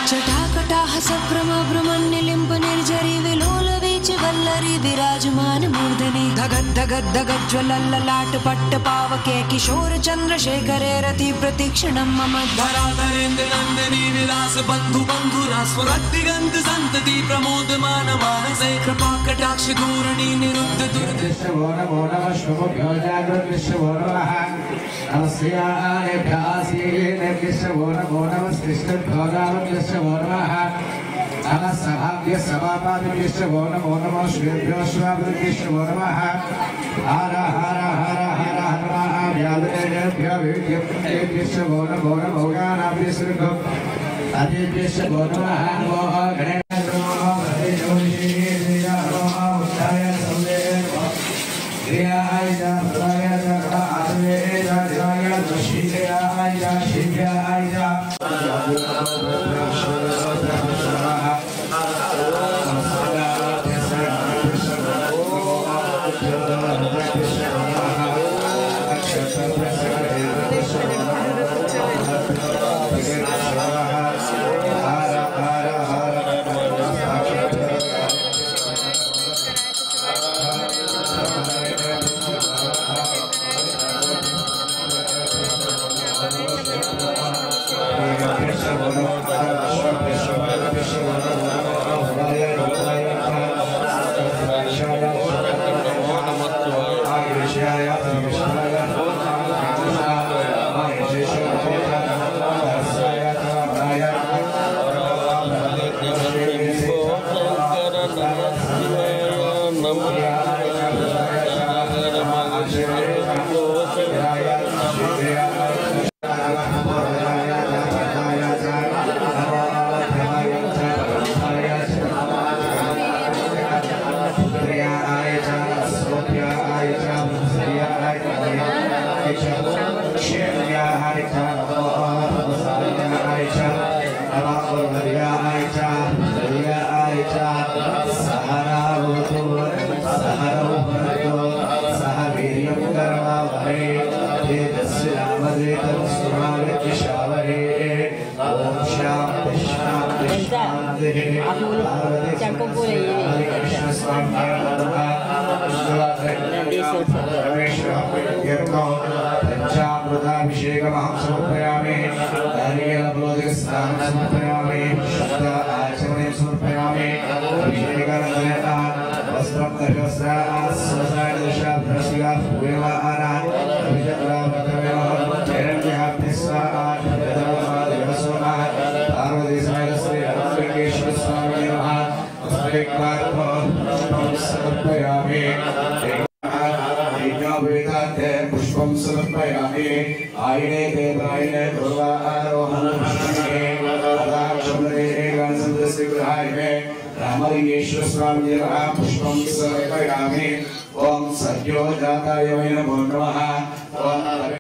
चटाकटाह सभ्रम भ्रमन्निलिम्ब निर्जरी विलोल वीचि वल्लरी विराजमान मूर्धनि धगद् धगद् धगज्ज्वलल्ललाट पट्ट पावके किशोर चन्द्रशेखरे रति प्रतीक्षणं मम धराधरेन्द्र नन्दिनी विलास बन्धु बन्धुरा स्वरदिगन्त सन्तति प्रमोदमान मानसे कृपा कटाक्ष धूर्णी निरुद्ध दुर्दश वो नमो नमः शुभभ्यो जागृतश्वो नमः नमस्यानेभ्यः श्रीनेभ्यश्वो नमो नमः श्रीष्ठभ्यो जागृतश्वो नमः नमः सभाभ्यः सभापादिभ्यश्वो नमो नमः श्रीभ्यो स्वागृतश्वो नमः हर हर हर हर नमः व्याधेभ्यो विद्युभ्यश्वो नमो नमो गानाभ्यश्वो अदिभ्यश्वो नमः नमो गणेशाय पंचामृताभिषेकमहं समर्पयामि नारिकेलफलोदकस्नानं समर्पयामि शुद्ध आचमनं समर्पयामि अभिषेकानन्तरं वस्त्रं दशवस्त्रान् स्वसायदशा भ्रष्टिका पूयमाना अभिषेकानन्तरं हिरण्यहाप्तिस्वाहात् देवसोमः पार्वतीसमेतस्य अनन्तकेश्वर स्वामी नमः समर्पयामि पुष्पं समर्पयामि आयने देवायने पूर्वारोहणं रामलिंगेश्वर स्वामी पुष्पं समर्पयामि ओम सद्यो जाताय नमो नमः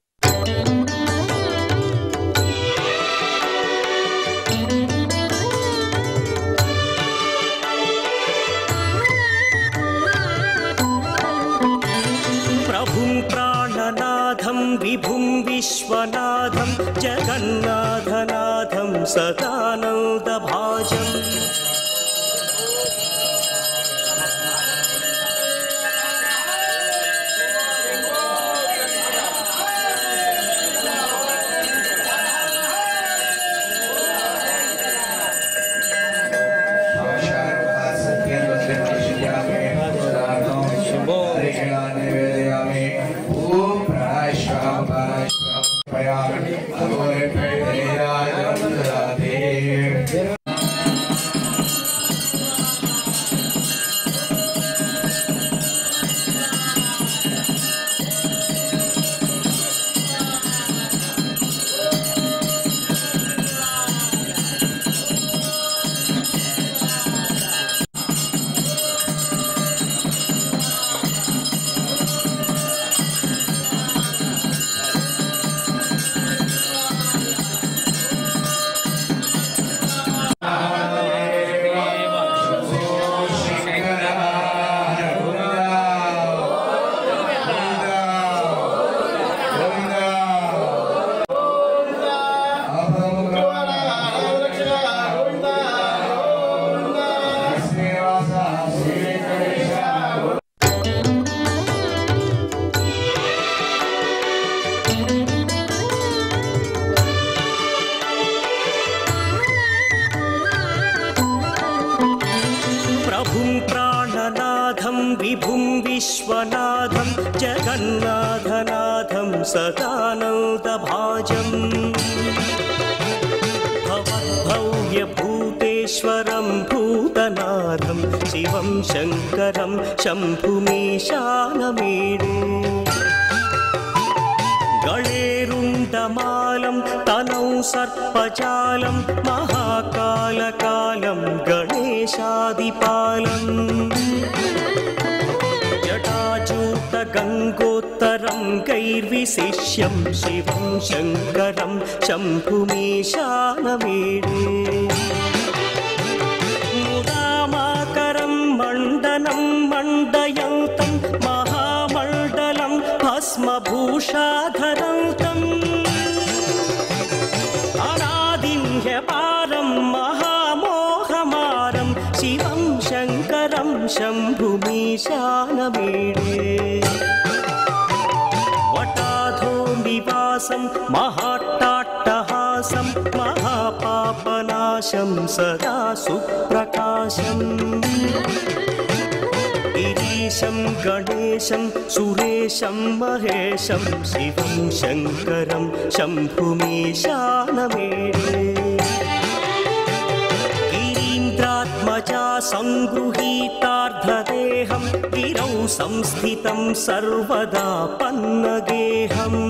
विभुं विश्वनाथं जगन्नाथनाथं सदानन्दभाजम् विश्वनाथं जगन्नाथनाथं सदानन्दभाजम् भवद्भव्यभूतेश्वरं भूतनाथं शिवं शङ्करं शम्भुमीशानमीडे गणेरुण्डमालं तनौ सर्पजालं महाकालकालं गणेशादिपालम् जटाजूटगङ्गोत्तरं गैर्विशिष्यं शिवं शङ्करं शम्भुमीशानमीडे मुदामाकरं मण्डनं मण्डयन्तं महामण्डलं भस्मभूषाधरन्तम् अनादिं ह्यपारं महामोहमारं शिवं शङ्करं शम्भुमीशानमीडे वटाधो निवासं महाट्टाट्टहासं महापापनाशं सदा सुप्रकाशम् गिरीशं गणेशं सुरेशं महेशं शिवं शङ्करं शम्भुमीशानमीडे गिरीन्द्रात्मजा सङ्गृहीतार्धदेहं गिरौ संस्थितं सर्वदा पन्नगेहम्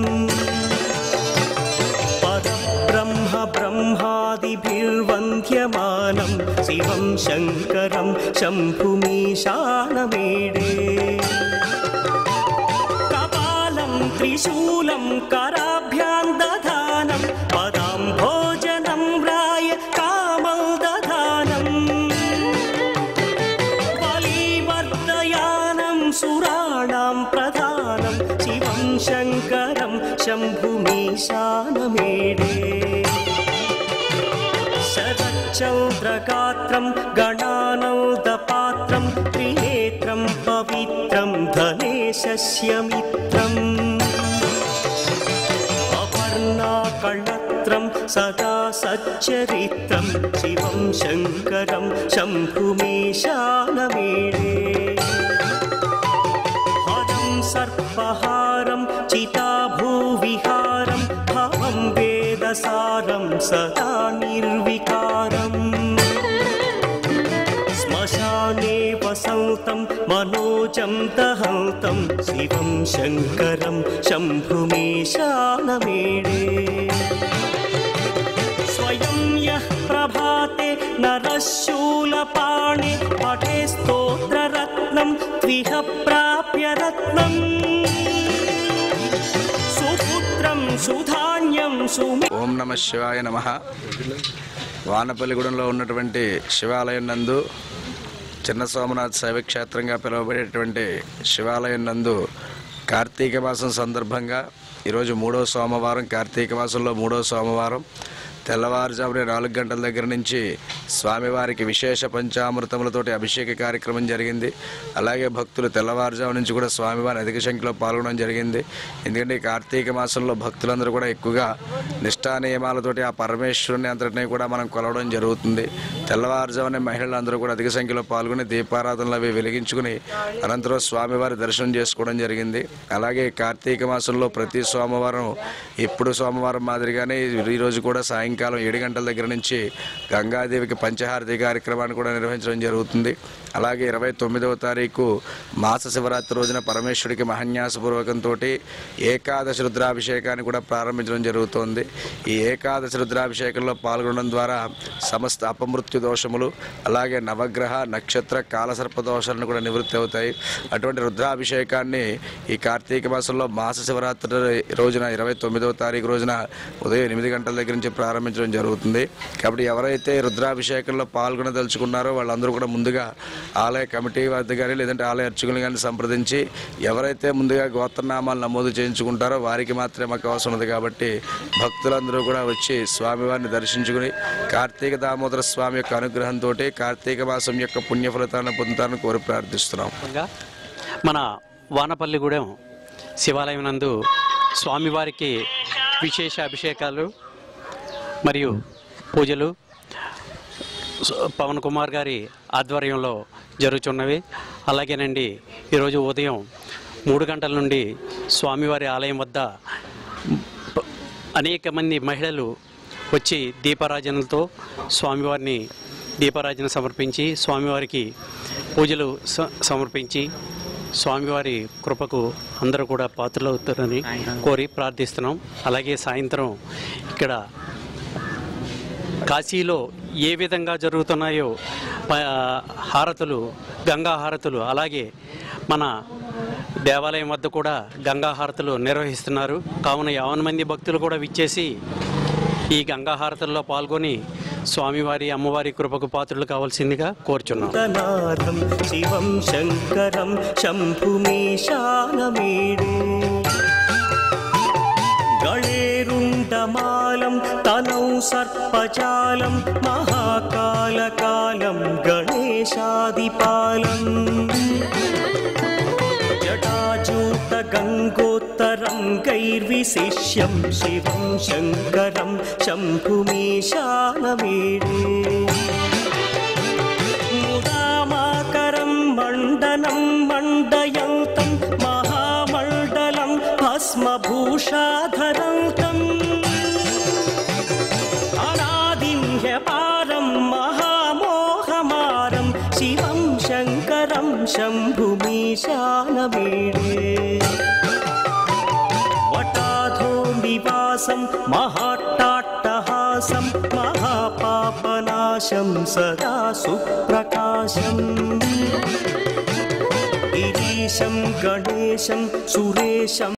परब्रह्म ब्रह्मादिभिर्वन्द्यमानं शिवं शङ्करं शम्भुमीशानमीडे कपालं त्रिशूलं कराभ्यां दधानं पदाम्भोजनं राय कामं दधानम् बलिवर्धयानं सुराणां प्रधानं शिवं शङ्करं शम्भुमीशानमीडे शरच्चन्द्रगात्रं गणानन्दपात्रं त्रिनेत्रं पवित्रं धनेशस्य मित्रम् अपर्णाकळत्रं सदा सच्चरित्रं शिवं शङ्करं शम्भुमीशानमीडे हरं सर्पहारं चिताभूविहारं भवं वेदसारं सदा निर्विकारम् श्मशाने वसन्तं मनोजं दहन्तं शिवं शङ्करं शम्भुमीशानमीडे स्वयं यः प्रभाते नरः शूलपाणे पठे स्तोत्ररत्नं त्विह प्राप्य रत्नम् सुपुत्रं सुधान्यं सुमि ఓం నమ శివాయ నమః. వానపల్లిగూడెంలో ఉన్నటువంటి శివాలయం నందు చిన్న సోమనాథ్ శైవక్షేత్రంగా పిలువబడేటువంటి శివాలయం నందు కార్తీక మాసం సందర్భంగా ఈరోజు 3వ సోమవారం, కార్తీక మాసంలో 3వ సోమవారం తెల్లవారుజామున 4 గంటల దగ్గర నుంచి స్వామివారికి విశేష పంచామృతములతోటి అభిషేక కార్యక్రమం జరిగింది. అలాగే భక్తులు తెల్లవారుజాము నుంచి కూడా స్వామివారి అధిక సంఖ్యలో పాల్గొనడం జరిగింది. ఎందుకంటే ఈ కార్తీక మాసంలో భక్తులందరూ కూడా ఎక్కువగా నిష్ఠా నియమాలతోటి ఆ పరమేశ్వరుని అంతటినీ కూడా మనం కొలవడం జరుగుతుంది. తెల్లవారుజామునే మహిళలందరూ కూడా అధిక సంఖ్యలో పాల్గొని దీపారాధనలు అవి వెలిగించుకుని అనంతరం స్వామివారి దర్శనం చేసుకోవడం జరిగింది. అలాగే కార్తీక మాసంలో ప్రతి సోమవారం ఇప్పుడు సోమవారం మాదిరిగానే ఈరోజు కూడా సాయంకాలం 7 గంటల దగ్గర నుంచి గంగాదేవికి పంచహారతి కార్యక్రమాన్ని కూడా నిర్వహించడం జరుగుతుంది. అలాగే 29వ తారీఖు మాస శివరాత్రి రోజున పరమేశ్వరుడికి మహాన్యాసపూర్వకంతో ఏకాదశి రుద్రాభిషేకాన్ని కూడా ప్రారంభించడం జరుగుతోంది. ఈ ఏకాదశి రుద్రాభిషేకంలో పాల్గొనడం ద్వారా సమస్త అపమృత్యు దోషములు, అలాగే నవగ్రహ నక్షత్ర కాలసర్ప దోషాలను కూడా నివృత్తి అవుతాయి. అటువంటి రుద్రాభిషేకాన్ని ఈ కార్తీక మాసంలో మాస శివరాత్రి రోజున 29వ తారీఖు రోజున ఉదయం 8 గంటల దగ్గర నుంచి ప్రారంభించడం జరుగుతుంది. కాబట్టి ఎవరైతే రుద్రాభిషేకంలో పాల్గొనదలుచుకున్నారో వాళ్ళందరూ కూడా ముందుగా ఆలయ కమిటీ వద్ద కానీ లేదంటే ఆలయ అర్చకులు కానీ సంప్రదించి ఎవరైతే ముందుగా గోత్రనామాలు నమోదు చేయించుకుంటారో వారికి మాత్రమే అవకాశం ఉంది. కాబట్టి భక్తులందరూ కూడా వచ్చి స్వామివారిని దర్శించుకుని కార్తీక దామోదర స్వామి యొక్క అనుగ్రహంతో కార్తీక మాసం యొక్క పుణ్య ఫలితాలను పొందుతారని కోరి ప్రార్థిస్తున్నాం. మన వానపల్లిగూడెం శివాలయం నందు స్వామివారికి విశేష అభిషేకాలు మరియు పూజలు పవన్ కుమార్ గారి ఆధ్వర్యంలో జరుగుతున్నవి. అలాగేనండి ఈరోజు ఉదయం 3 గంటల నుండి స్వామివారి ఆలయం వద్ద అనేక మంది మహిళలు వచ్చి దీపారాజనలతో స్వామివారిని దీపారాజన సమర్పించి స్వామివారికి పూజలు సమర్పించి స్వామివారి కృపకు అందరూ కూడా పాత్రలవుతారని కోరి ప్రార్థిస్తున్నాం. అలాగే సాయంత్రం ఇక్కడ కాశీలో ఏ విధంగా జరుగుతున్నాయో హారతులు, గంగా హారతులు, అలాగే మన దేవాలయం వద్ద కూడా గంగా హారతులు నిర్వహిస్తున్నారు. కావున 50 మంది భక్తులు కూడా విచ్చేసి ఈ గంగా హారతుల్లో పాల్గొని స్వామివారి అమ్మవారి కృపకు పాత్రలు కావాల్సిందిగా కోరుచున్నాం. శివం శంకరం శంభుమీశానమీడే గళేరుండమాలం తనౌ సర్పజాలం మహాకాలకాలం గణేశాదిపాలం జటాజూట గంగోత్తరం గైర్విశిష్యం శివం శంకరం శంభుమీశానమీడే ముదామాకరం మండనం మండయంతం మహామండలం భస్మభూషాధరంతం అనాదిన్యపారం మహామోహమారం శివం శంకరం శంభుమీశానమీడే వటాధో నివాసం మహాట్టాట్టహాసం మహాపాపనాశం సదా సుప్రకాశం గిరీశం గణేశం సురేశం